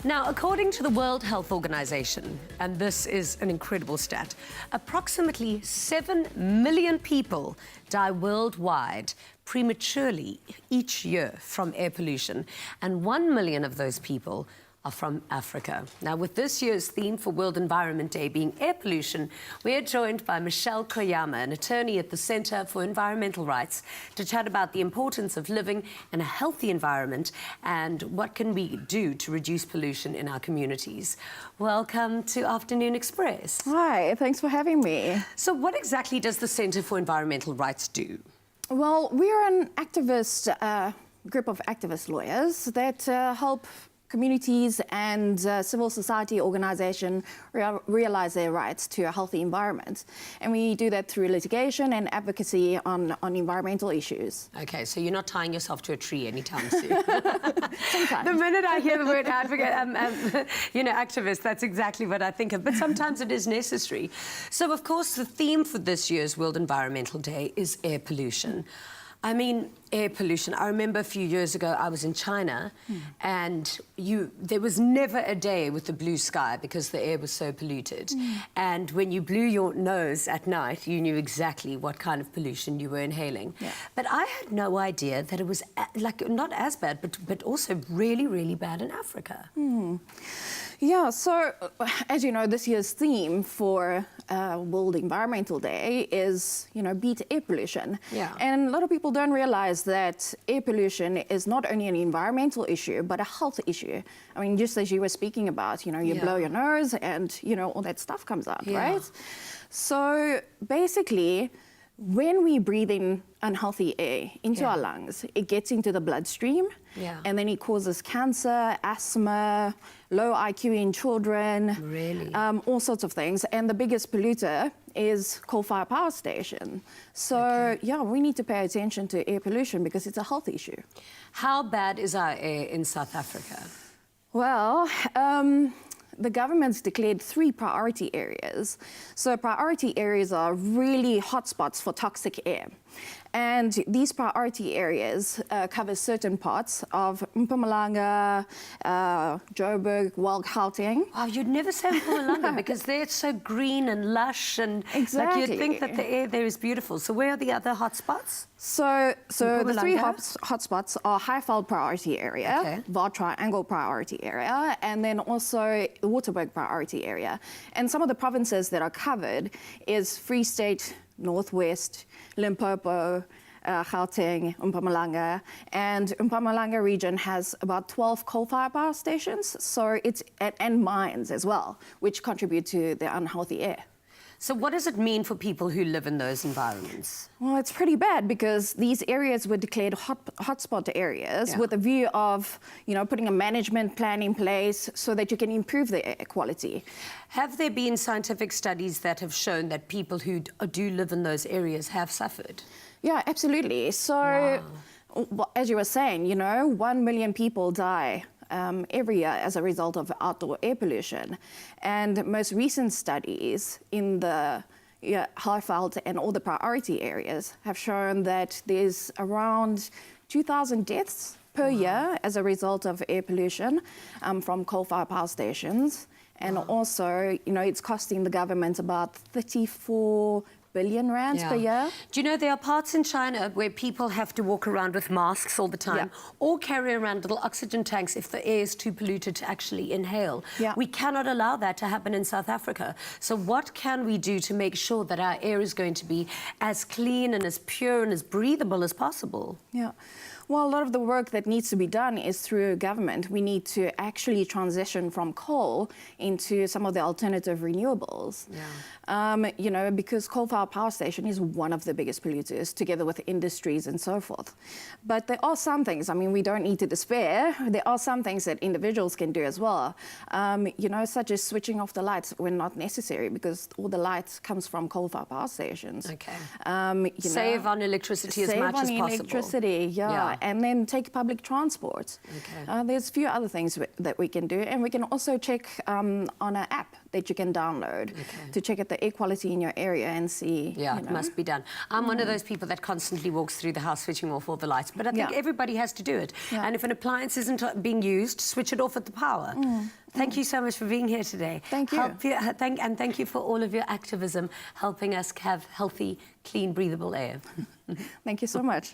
Now, according to the World Health Organization, and this is an incredible stat, approximately 7 million people die worldwide prematurely each year from air pollution, and 1 million of those people are from Africa. Now, with this year's theme for World Environment Day being air pollution, we are joined by Michelle Koyama, an attorney at the Center for Environmental Rights, to chat about the importance of living in a healthy environment and what can we do to reduce pollution in our communities. Welcome to Afternoon Express. Hi, thanks for having me. So what exactly does the Center for Environmental Rights do? Well, we're an activist group of activist lawyers that help communities and civil society organizations realize their rights to a healthy environment. And we do that through litigation and advocacy on environmental issues. Okay, so you're not tying yourself to a tree anytime soon. Sometimes. The minute I hear the word advocate, activist, that's exactly what I think of. But sometimes it is necessary. So, of course, the theme for this year's World Environmental Day is air pollution. I mean, air pollution. I remember a few years ago I was in China and there was never a day with the blue sky because the air was so polluted. And when you blew your nose at night, you knew exactly what kind of pollution you were inhaling. Yeah. But I had no idea that it was not as bad, but also really, really bad in Africa. Yeah, so as you know, this year's theme for World Environmental Day is, beat air pollution. Yeah. And a lot of people don't realize that air pollution is not only an environmental issue, but a health issue. I mean, just as you were speaking about, you blow your nose and, all that stuff comes out, right? So basically, when we breathe in unhealthy air into our lungs, it gets into the bloodstream, and then it causes cancer, asthma, low IQ in children, all sorts of things. And the biggest polluter is coal-fired power station. So, we need to pay attention to air pollution because it's a health issue. How bad is our air in South Africa? Well, the government's declared 3 priority areas. So priority areas are really hotspots for toxic air. And these priority areas cover certain parts of Mpumalanga, Joburg, Gauteng. Oh, you'd never say Mpumalanga because there it's so green and lush and like you'd think that the air there is beautiful. So where are the other hotspots? So the 3 hotspots are Highveld priority area, Vaal Triangle priority area, and then also the Waterberg priority area. And some of the provinces that are covered is Free State, Northwest, Limpopo, Gauteng, Mpumalanga, and Mpumalanga region has about 12 coal-fired power stations, so and mines as well, which contribute to the unhealthy air. So what does it mean for people who live in those environments? Well, it's pretty bad because these areas were declared hotspot areas with a view of, putting a management plan in place so that you can improve the air quality. Have there been scientific studies that have shown that people who do live in those areas have suffered? Yeah, absolutely. So, as you were saying, 1 million people die every year as a result of outdoor air pollution. And most recent studies in the Highveld and all the priority areas have shown that there's around 2,000 deaths per year as a result of air pollution from coal-fired power stations. And also, it's costing the government about 34 billion rands per year. Do you know there are parts in China where people have to walk around with masks all the time or carry around little oxygen tanks if the air is too polluted to actually inhale? We cannot allow that to happen in South Africa. So what can we do to make sure that our air is going to be as clean and as pure and as breathable as possible? Well, a lot of the work that needs to be done is through government. We need to actually transition from coal into some of the alternative renewables. Because coal-fired power station is one of the biggest polluters, together with industries and so forth. But there are some things, we don't need to despair. There are some things that individuals can do as well. Such as switching off the lights when not necessary, because all the light comes from coal-fired power stations. Save on electricity as much as possible. Save on electricity, and then take public transport. Okay. There's a few other things that we can do, and we can also check on an app that you can download to check at the air quality in your area and see. Yeah, it must be done. I'm one of those people that constantly walks through the house switching off all the lights, but I think everybody has to do it. Yeah. And if an appliance isn't being used, switch it off at the power. Thank you so much for being here today. Thank you. Thank you for all of your activism, helping us have healthy, clean, breathable air. Thank you so much.